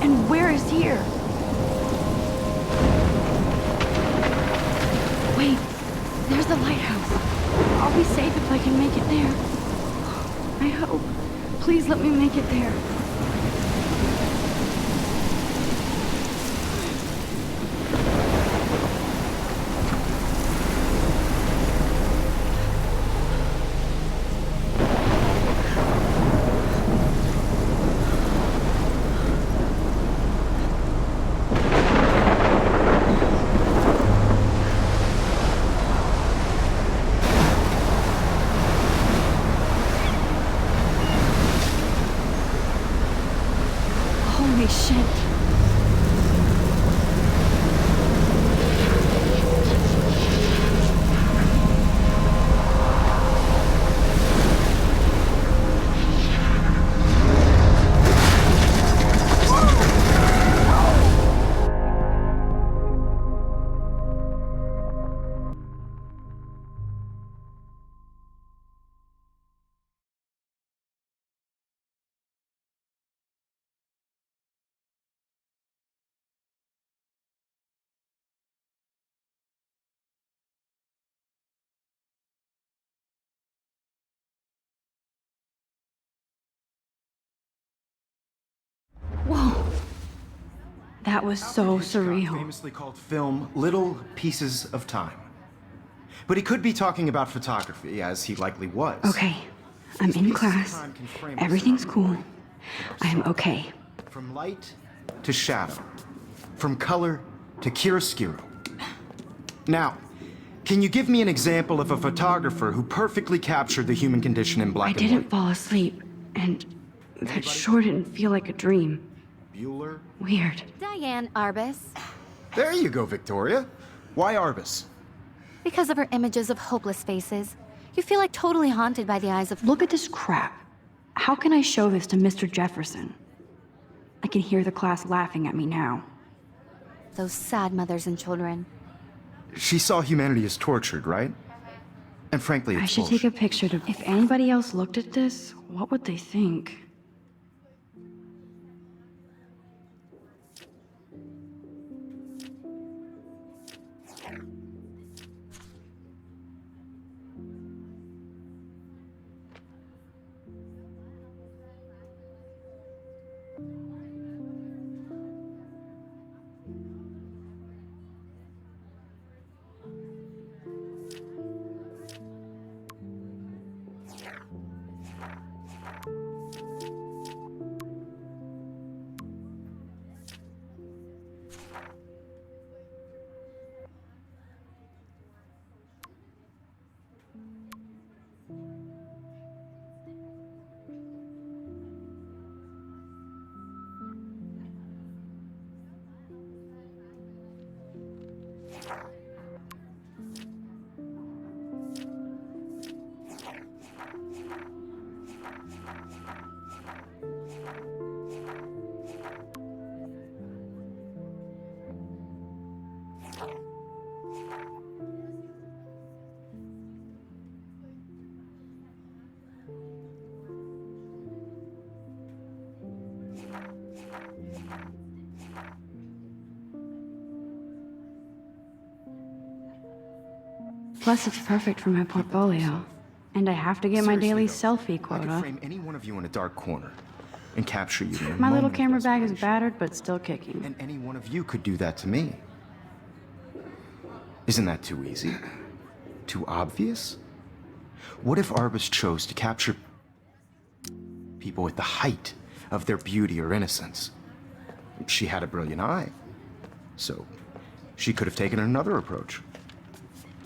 And where is here? Wait, there's the lighthouse. I'll be safe if I can make it there. I hope. Please let me make it there. Holy shit. Whoa. That was so surreal. Famously called film Little Pieces of Time. But he could be talking about photography, as he likely was. Okay, I'm in class. Everything's cool. I am okay. From light to shadow. From color to chiaroscuro. Now, can you give me an example of a photographer who perfectly captured the human condition in black I and didn't white? fall asleep, and that sure didn't feel like a dream. Bueller? Weird. Diane Arbus. There you go, Victoria. Why Arbus? Because of her images of hopeless faces, you feel like totally haunted by the eyes of... Look at this crap. How can I show this to Mr. Jefferson? I can hear the class laughing at me now. those sad mothers and children. She saw humanity as tortured, right? And frankly, it's I should take a picture to... If anybody else looked at this, what would they think? Plus, it's perfect for my portfolio. And I have to get my daily selfie I could quota. frame any one of you in a dark corner and capture you in a My little moment of camera bag is desperation. battered, but still kicking. And any one of you could do that to me. Isn't that too easy? Too obvious? What if Arbus chose to capture people at the height of their beauty or innocence? She had a brilliant eye, so she could have taken another approach.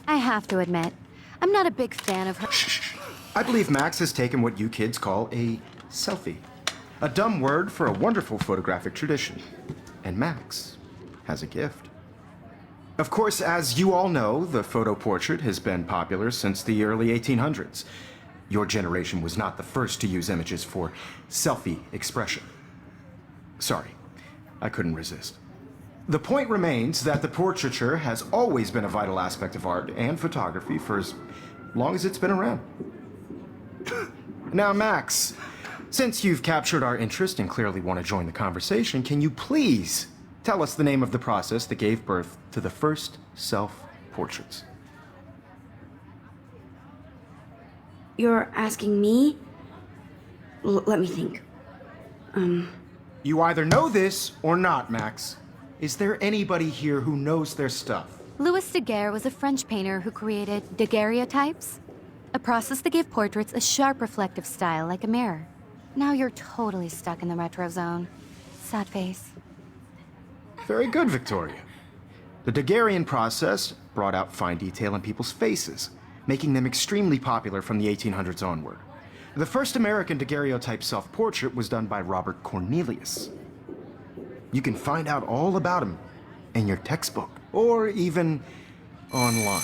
I have to admit, I'm not a big fan of her. I believe Max has taken what you kids call a selfie. A dumb word for a wonderful photographic tradition. And Max has a gift. Of course, as you all know, the photo portrait has been popular since the early 1800s. Your generation was not the first to use images for selfie expression. Sorry, I couldn't resist. The point remains that the portraiture has always been a vital aspect of art and photography for as long as it's been around. Now, Max, Since you've captured our interest and clearly want to join the conversation, can you please tell us the name of the process that gave birth to the first self-portraits? You're asking me? Let me think. You either know this or not, Max. Is there anybody here who knows their stuff? Louis Daguerre was a French painter who created daguerreotypes, a process that gave portraits a sharp reflective style like a mirror. Now you're totally stuck in the retro zone. Sad face. Very good, Victoria. The Daguerrean process brought out fine detail in people's faces, making them extremely popular from the 1800s onward. The first American daguerreotype self-portrait was done by Robert Cornelius. You can find out all about him in your textbook, or even online.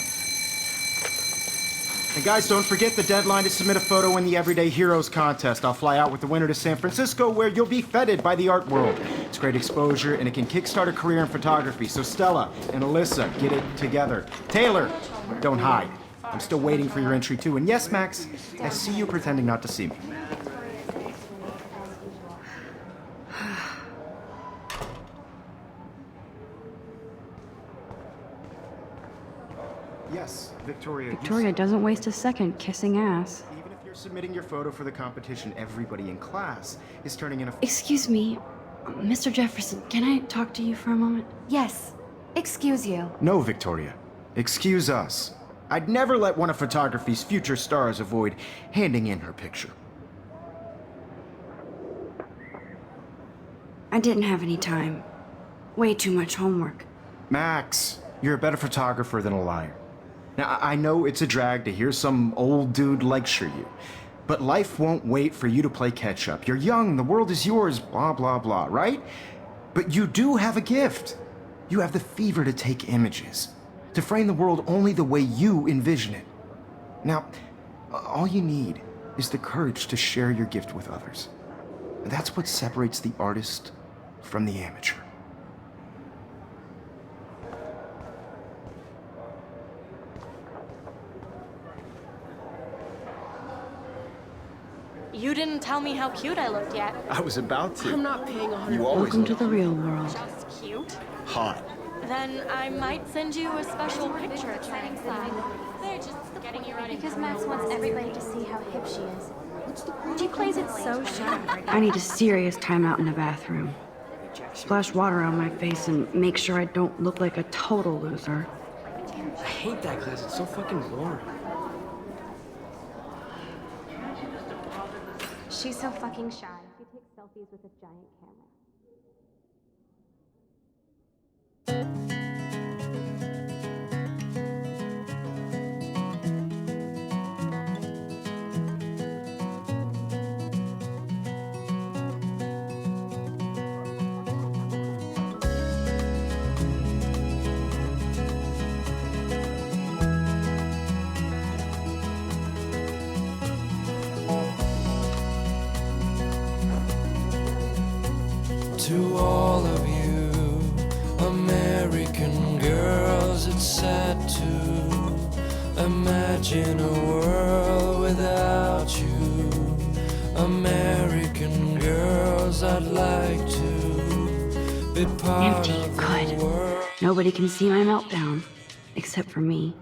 And guys, don't forget the deadline to submit a photo in the Everyday Heroes contest. I'll fly out with the winner to San Francisco, where you'll be feted by the art world. It's great exposure, and it can kickstart a career in photography. So Stella and Alyssa, get it together. Taylor, don't hide. I'm still waiting for your entry too. And yes, Max, I see you pretending not to see me. Yes, Victoria. Victoria doesn't waste a second kissing ass. Even if you're submitting your photo for the competition, everybody in class is turning in a... Excuse me, Mr. Jefferson, can I talk to you for a moment? Yes. Excuse you. No, Victoria. Excuse us. I'd never let one of photography's future stars avoid handing in her picture. I didn't have any time. Way too much homework. Max, you're a better photographer than a liar. Now, I know it's a drag to hear some old dude lecture you, but life won't wait for you to play catch-up. You're young, the world is yours, blah, blah, blah, right? But you do have a gift. You have the fever to take images, to frame the world only the way you envision it. Now, all you need is the courage to share your gift with others. And that's what separates the artist from the amateur. You didn't tell me how cute I looked yet. I was about to. I'm not paying 100. You always Welcome to look the real world. Just cute. hot. Then I might send you a special picture. They're just getting you ready. Because Max wants everybody to see how hip she is. She plays it so shy. I need a serious timeout in the bathroom. Splash water on my face and make sure I don't look like a total loser. I hate that class. It's so fucking boring. She's so fucking shy. She takes selfies with a giant camera. To all of you American girls, it's sad to imagine a world without you. American girls, I'd like to be part Empty. of Good. the world. Nobody can see my meltdown. Except for me.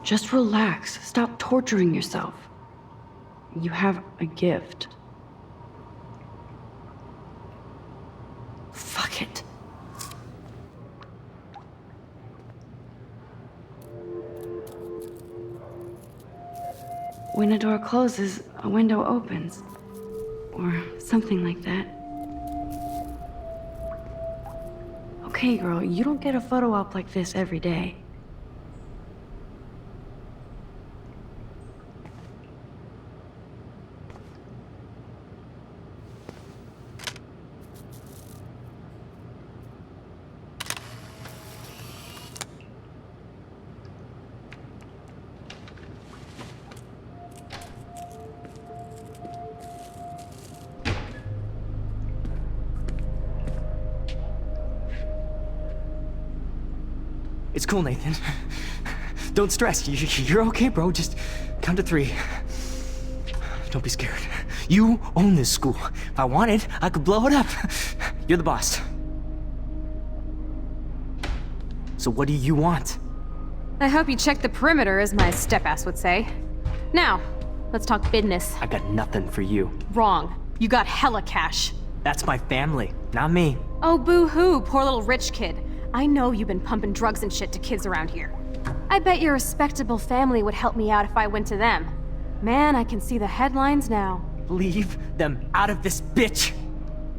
Just relax. Stop torturing yourself. You have a gift. Fuck it. When a door closes, a window opens. Or something like that. Okay, girl, you don't get a photo op like this every day. It's cool, Nathan. Don't stress. You're okay, bro. Just count to 3. Don't be scared. You own this school. If I wanted, I could blow it up. You're the boss. So what do you want? I hope you checked the perimeter, as my step-ass would say. Now, let's talk business. I got nothing for you. Wrong. You got hella cash. That's my family, not me. Oh, boo-hoo, poor little rich kid. I know you've been pumping drugs and shit to kids around here. I bet your respectable family would help me out if I went to them. Man, I can see the headlines now. Leave them out of this bitch!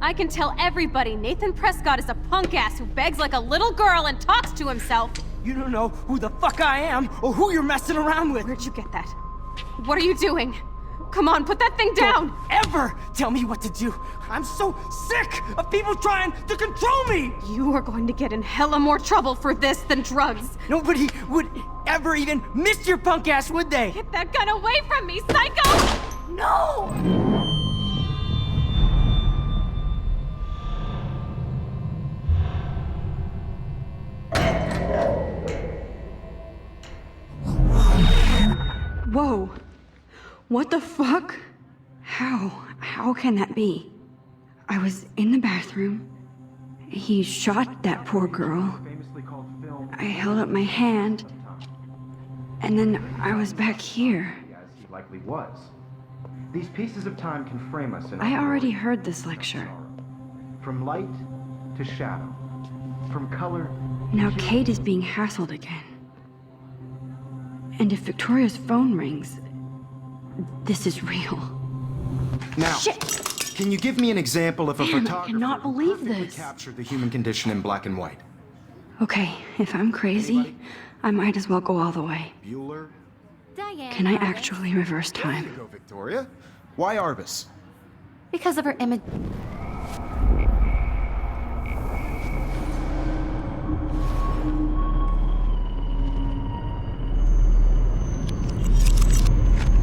I can tell everybody Nathan Prescott is a punk ass who begs like a little girl and talks to himself. You don't know who the fuck I am or who you're messing around with. Where'd you get that? What are you doing? Come on, put that thing down! Don't ever tell me what to do. I'm so sick of people trying to control me! You are going to get in hella more trouble for this than drugs. Nobody would ever even miss your punk ass, would they? Get that gun away from me, psycho! No! Whoa. What the fuck? How can that be? I was in the bathroom. He shot that poor girl. I held up my hand. And then I was back here. As he likely was. These pieces of time can frame us in I already heard this lecture. from light to shadow, from color. Now Kate is being hassled again. And if Victoria's phone rings, this is real. Now, Shit! can you give me an example of a Man, I photographer cannot who believe perfectly this. captured the human condition in black and white? Okay, if I'm crazy, I might as well go all the way. Bueller? Diane. Can I actually reverse There you time? go, Victoria. Why Arbus? Because of her image.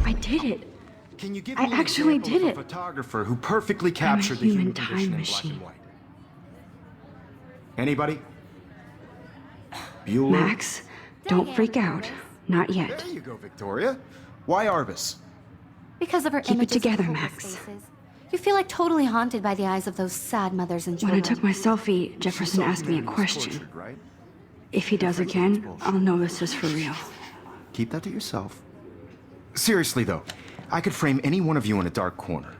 I did it. Can you give I me an actually example did of a it. photographer who perfectly captured the human human time condition in black machine. and white? Anybody? Bueller? Max, don't freak out. Not yet. There you go, Victoria. Why Arbus? Because of her Keep it images of together, hopeless Max. faces. You feel like totally haunted by the eyes of those sad mothers and When I children. took my selfie, Jefferson asked me a question. Tortured, right? If he does again, I'll know this is for real. Keep that to yourself. Seriously, though, I could frame any one of you in a dark corner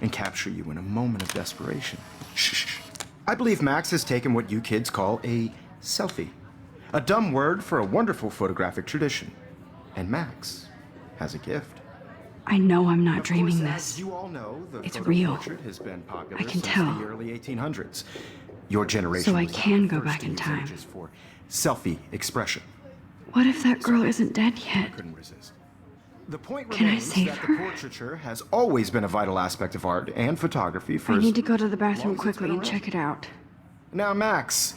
and capture you in a moment of desperation. Shh. I believe Max has taken what you kids call a selfie. A dumb word for a wonderful photographic tradition. And Max has a gift. I know I'm not Of dreaming course, this. as you all know, the It's photo real. portrait has been popular I can since tell. the early 1800s. Your generation So I was can the go first back to in use time. images for selfie expression. What if that girl isn't dead yet? Couldn't resist. The point Can I remains save that her? the portraiture has always been a vital aspect of art and photography for I as need to go to the long bathroom as it's quickly been and around. check it out. Now, Max,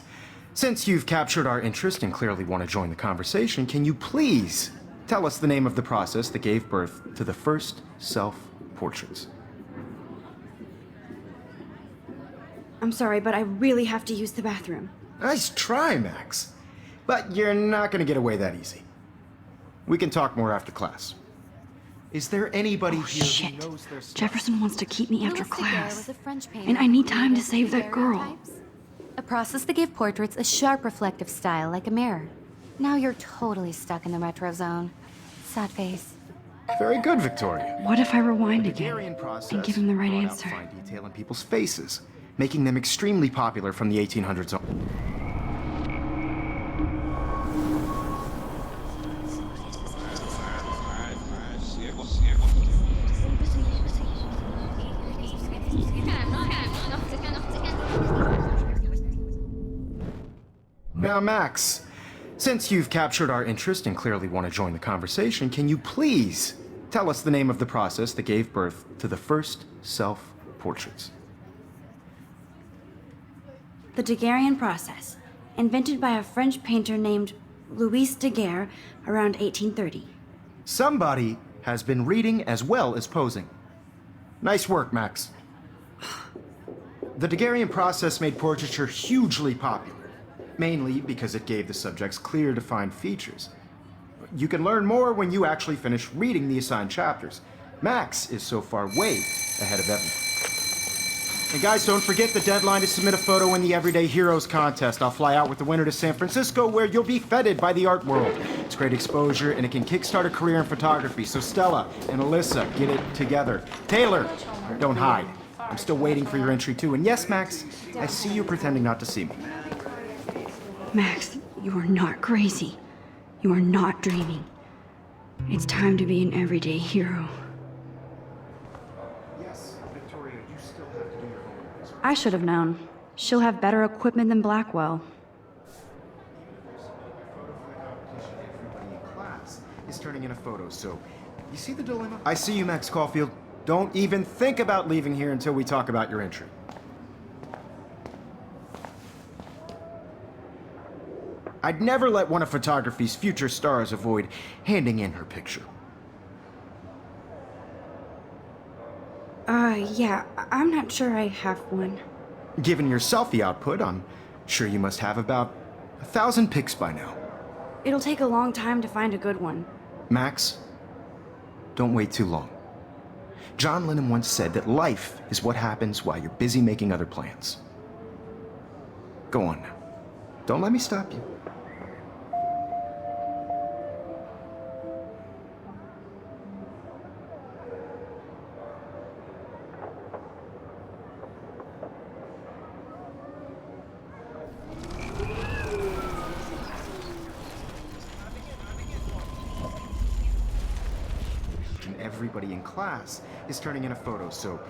since you've captured our interest and clearly want to join the conversation, can you please tell us the name of the process that gave birth to the first self-portraits? I'm sorry, but I really have to use the bathroom. Nice try, Max. But you're not going to get away that easy. We can talk more after class. Is there anybody Oh, here shit. who knows their stuff? Jefferson wants to keep me after Louis Daguerre class. was a French painter And I need who time to created save that girl. daguerreotypes, a process that gave portraits a sharp reflective style like a mirror. Now you're totally stuck in the retro zone. Sad face. Very good, Victoria. What if I rewind Daguerrean again process and give him the right brought out answer? fine detail in people's faces, making them extremely popular from the 1800s on. Now, Max, since you've captured our interest and clearly want to join the conversation, can you please tell us the name of the process that gave birth to the first self-portraits? The Daguerrean process, invented by a French painter named Louis Daguerre around 1830. Somebody has been reading as well as posing. Nice work, Max. The Daguerrean process made portraiture hugely popular, mainly because it gave the subjects clear, defined features. You can learn more when you actually finish reading the assigned chapters. Max is so far way ahead of everyone. And guys, don't forget the deadline to submit a photo in the Everyday Heroes contest. I'll fly out with the winner to San Francisco, where you'll be feted by the art world. It's great exposure, and it can kickstart a career in photography. So Stella and Alyssa, get it together. Taylor, don't hide. I'm still waiting for your entry too. And yes, Max, I see you pretending not to see me. Max, you are not crazy. You are not dreaming. It's time to be an everyday hero. Yes, Victoria, you still have to do your homework. I should have known. She'll have better equipment than Blackwell. Everybody in class is turning in a photo, so you see the dilemma? I see you, Max Caulfield. Don't even think about leaving here until we talk about your entry. I'd never let one of photography's future stars avoid handing in her picture. Yeah, I'm not sure I have one. Given your selfie output, I'm sure you must have about 1,000 pics by now. It'll take a long time to find a good one. Max, don't wait too long. John Lennon once said that life is what happens while you're busy making other plans. Go on now. Don't let me stop you. Everybody in class is turning in a photo, so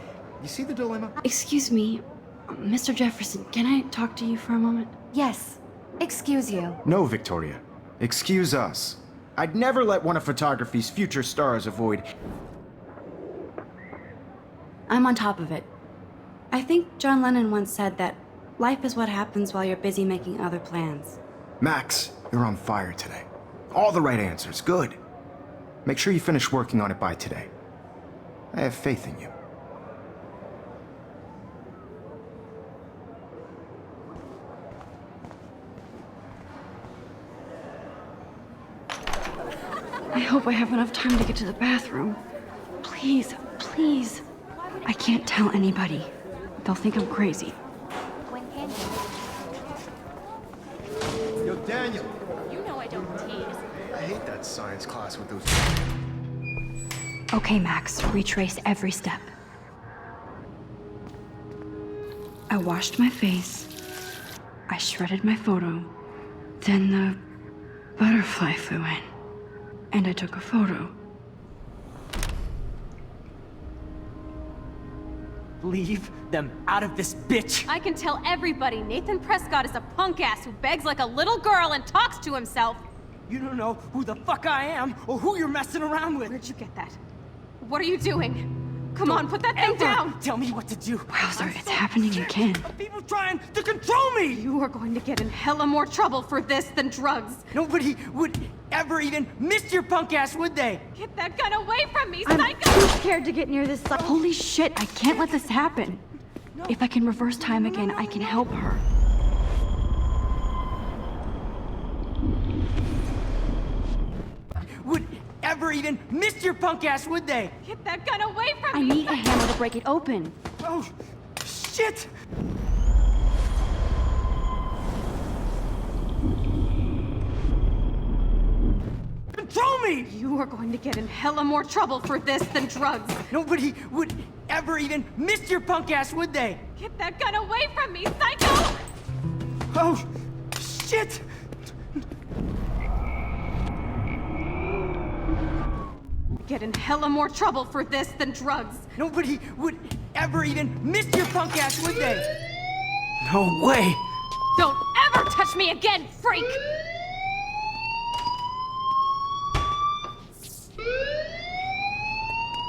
you see the dilemma? Excuse me, Mr. Jefferson, can I talk to you for a moment? Yes. Excuse you. No, Victoria. Excuse us. I'd never let one of photography's future stars avoid... I'm on top of it. I think John Lennon once said that life is what happens while you're busy making other plans. Max, you're on fire today. All the right answers. Good. Make sure you finish working on it by today. I have faith in you. I hope I have enough time to get to the bathroom. Please, please. I can't tell anybody. They'll think I'm crazy. Yo, Daniel. You know I don't tease. I hate that science class with those... Okay, Max, retrace every step. I washed my face. I shredded my photo. Then the butterfly flew in. And I took a photo. Leave them out of this bitch! I can tell everybody Nathan Prescott is a punk ass who begs like a little girl and talks to himself. You don't know who the fuck I am or who you're messing around with. Where'd you get that? What are you doing? Come on, put that thing down! Tell me what to do. Wowzer, it's happening again. Of people trying to control me! You are going to get in hella more trouble for this than drugs. Nobody would ever even miss your punk ass, would they? Get that gun away from me, I'm psycho! too scared to get near this side. Holy shit, I can't let this happen. If I can reverse time again, I can help her. Would ever even miss your punk ass, would they? Get that gun away from I me! need a hammer to break it open. Oh, shit! Control me! You are going to get in hella more trouble for this than drugs. Nobody would ever even miss your punk ass, would they? Get that gun away from me, psycho! Oh, shit! Get in hella more trouble for this than drugs. Nobody would ever even miss your punk ass, would they? No way! Don't ever touch me again, freak!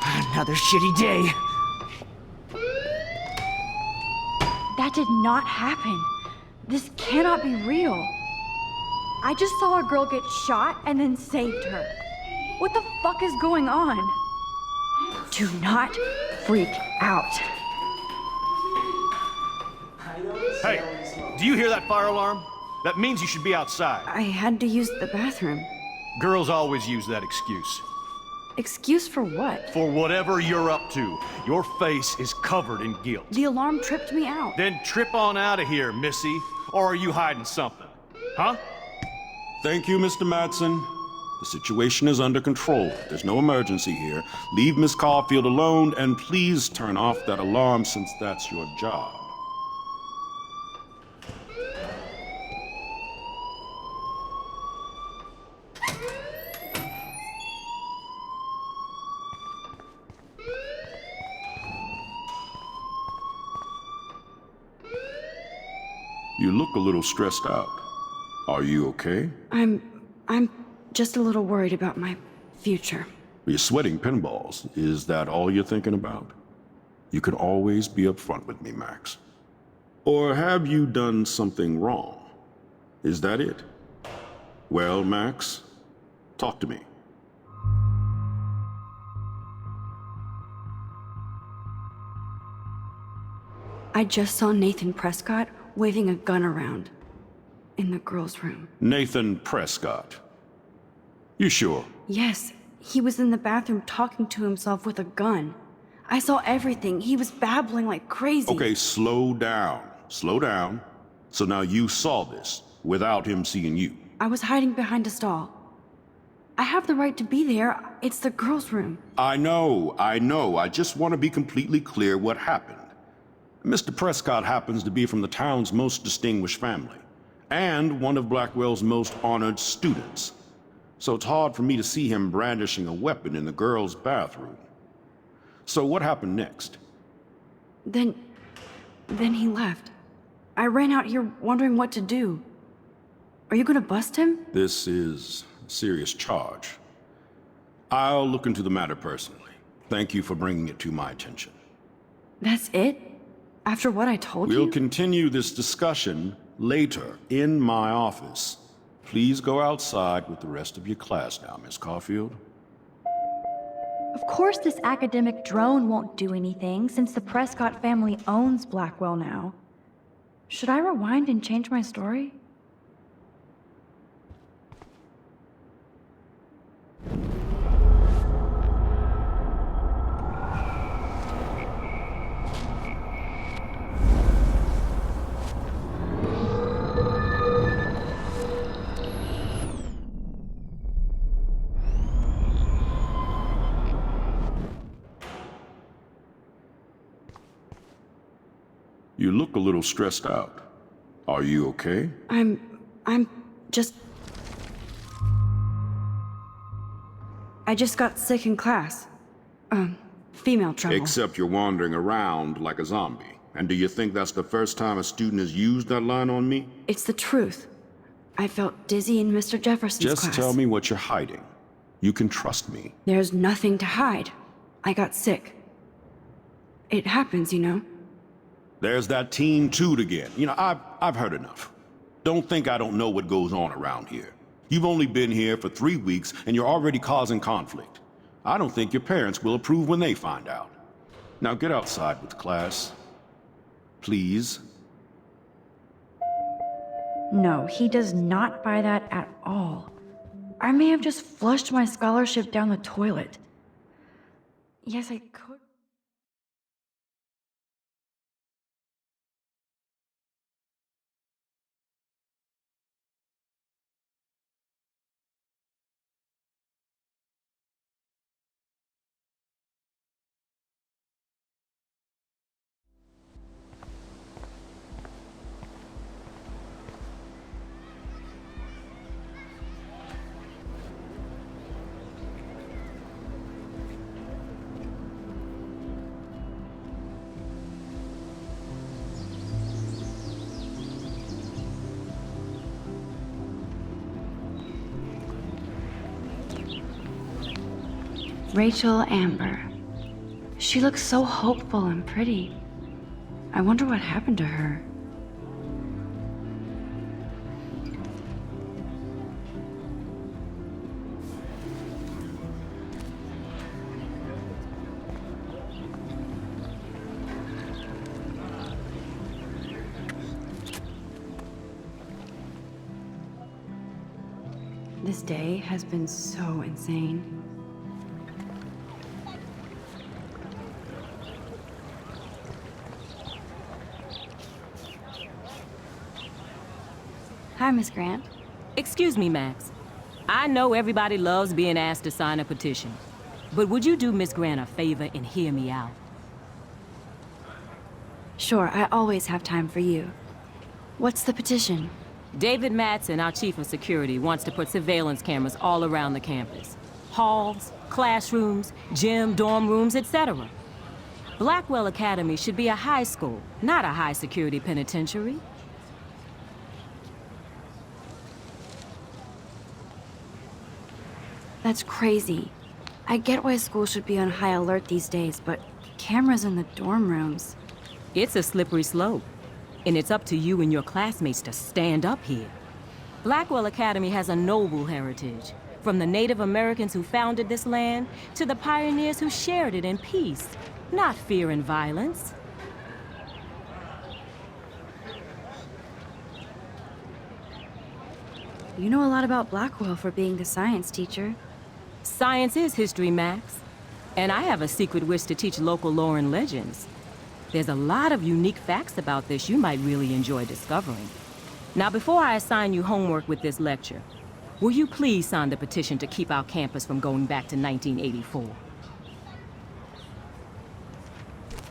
Another shitty day. That did not happen. This cannot be real. I just saw a girl get shot and then saved her. What the fuck is going on? Do not freak out. Hey, do you hear that fire alarm? That means you should be outside. I had to use the bathroom. Girls always use that excuse. Excuse for what? For whatever you're up to. Your face is covered in guilt. The alarm tripped me out. Then trip on out of here, Missy. Or are you hiding something? Huh? Thank you, Mr. Madsen. The situation is under control. There's no emergency here. Leave Miss Caulfield alone, and please turn off that alarm since that's your job. You look a little stressed out. Are you okay? I'm just a little worried about my future. You're sweating pinballs. Is that all you're thinking about? You can always be upfront with me, Max. Or have you done something wrong? Is that it? Well, Max, talk to me. I just saw Nathan Prescott waving a gun around in the girls' room. Nathan Prescott. You sure? Yes, he was in the bathroom talking to himself with a gun. I saw everything. He was babbling like crazy. Okay, slow down. Slow down. So now you saw this without him seeing you. I was hiding behind a stall. I have the right to be there. It's the girls' room. I know. I just want to be completely clear what happened. Mr. Prescott happens to be from the town's most distinguished family, and one of Blackwell's most honored students. So it's hard for me to see him brandishing a weapon in the girls' bathroom. So what happened next? Then he left. I ran out here wondering what to do. Are you gonna bust him? This is a serious charge. I'll look into the matter personally. Thank you for bringing it to my attention. That's it? After what I told you? We'll continue this discussion later in my office. Please go outside with the rest of your class now, Miss Caulfield. Of course this academic drone won't do anything since the Prescott family owns Blackwell now. Should I rewind and change my story? You look a little stressed out. Are you okay? I'm just... I just got sick in class. Female trouble. Except you're wandering around like a zombie. And do you think that's the first time a student has used that line on me? It's the truth. I felt dizzy in Mr. Jefferson's class. Just tell me what you're hiding. You can trust me. There's nothing to hide. I got sick. It happens, you know. There's that Team Toot again. You know, I've heard enough. Don't think I don't know what goes on around here. You've only been here for 3 weeks, and you're already causing conflict. I don't think your parents will approve when they find out. Now get outside with class. Please. No, he does not buy that at all. I may have just flushed my scholarship down the toilet. Yes, I could. Rachel Amber. She looks so hopeful and pretty. I wonder what happened to her. This day has been so insane. Hi, Miss Grant. Excuse me, Max. I know everybody loves being asked to sign a petition, but would you do Miss Grant a favor and hear me out? Sure, I always have time for you. What's the petition? David Madsen, our chief of security, wants to put surveillance cameras all around the campus. Halls, classrooms, gym, dorm rooms, etc. Blackwell Academy should be a high school, not a high-security penitentiary. That's crazy. I get why school should be on high alert these days, but cameras in the dorm rooms. It's a slippery slope, and it's up to you and your classmates to stand up here. Blackwell Academy has a noble heritage, from the Native Americans who founded this land to the pioneers who shared it in peace, not fear and violence. You know a lot about Blackwell for being the science teacher. Science is history, Max. And I have a secret wish to teach local lore and legends. There's a lot of unique facts about this you might really enjoy discovering. Now, before I assign you homework with this lecture, will you please sign the petition to keep our campus from going back to 1984?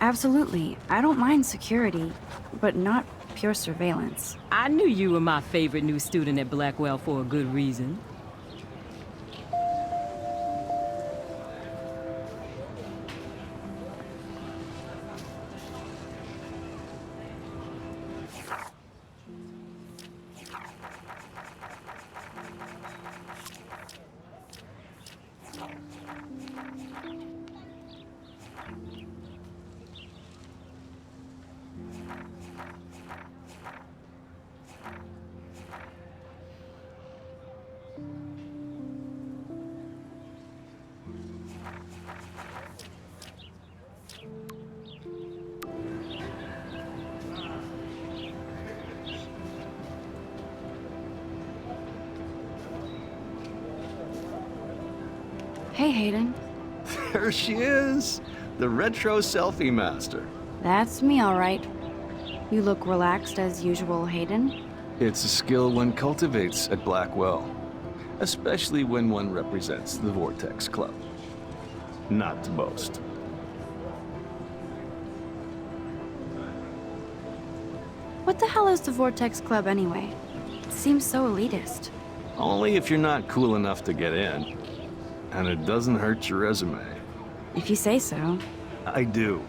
Absolutely. I don't mind security, but not pure surveillance. I knew you were my favorite new student at Blackwell for a good reason. Hey, Hayden. There she is, the retro selfie master. That's me, all right. You look relaxed as usual, Hayden. It's a skill one cultivates at Blackwell, especially when one represents the Vortex Club. Not to boast. What the hell is the Vortex Club anyway? It seems so elitist. Only if you're not cool enough to get in. And it doesn't hurt your resume. If you say so. I do.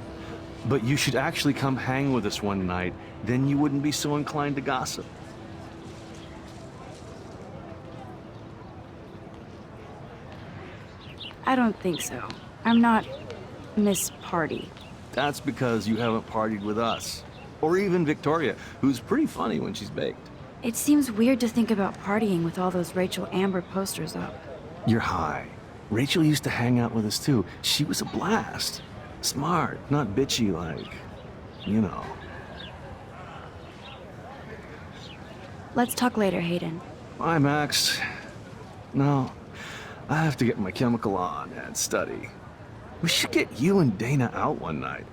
But you should actually come hang with us one night, then you wouldn't be so inclined to gossip. I don't think so. I'm not Miss Party. That's because you haven't partied with us. Or even Victoria, who's pretty funny when she's baked. It seems weird to think about partying with all those Rachel Amber posters up. You're high. Rachel used to hang out with us too. She was a blast. Smart, not bitchy like, you know. Let's talk later, Hayden. Bye, Max. No, I have to get my chemical on and study. We should get you and Dana out one night.